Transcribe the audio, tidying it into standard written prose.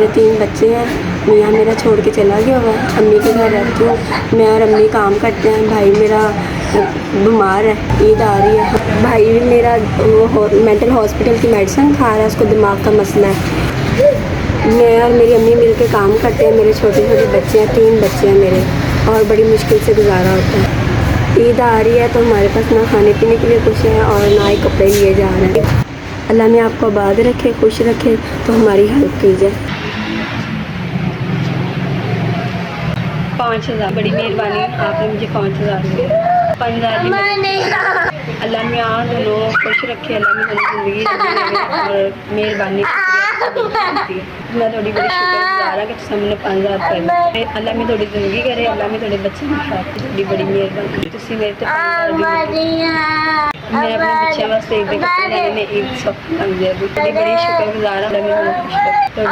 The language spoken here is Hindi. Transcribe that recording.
मेरे 3 बच्चे हैं। मियाँ मेरा छोड़ के चला गया हुआ है, अम्मी के घर रहती हूँ। मैं और अम्मी काम करते हैं। भाई मेरा बीमार है, ईद आ रही है। भाई भी मेरा वो मेंटल हॉस्पिटल की मेडिसिन खा रहा है, उसको दिमाग का मसला है। मैं और मेरी अम्मी मिल के काम करते हैं। मेरे छोटे छोटे बच्चे हैं, 3 बच्चे हैं मेरे, और बड़ी मुश्किल से गुजारा होता है। ईद आ रही है तो हमारे पास ना खाने पीने के लिए कुछ है और ना ही कपड़े लिए जा रहे हैं। अल्लाह में आपको आबाद रखे, खुश रखे, तो हमारी हेल्प कीजिए। 5000 बड़ी मेहरबानी, आपने मुझे 5000 दिए। 5000 अल्लाह में आप दोनों खुश रखे, अल्लाह में दोनों ज़िंदगी और मेहरबानी मैं थोड़ी बड़ी शुक्रगुजार हाँ कि तुमने 5000 रुपये अल्लाह में थोड़ी ज़िंदगी करे, अल्लाह में थोड़े बच्चे थोड़ी बड़ी मेहरबानी तुसी मेरे तो 5000 मैं अपने बच्चों वास्ते ईद कपड़े ने ईद सब लग गया बड़ी शुक्रगुजार अल्लाह में खुश रखे।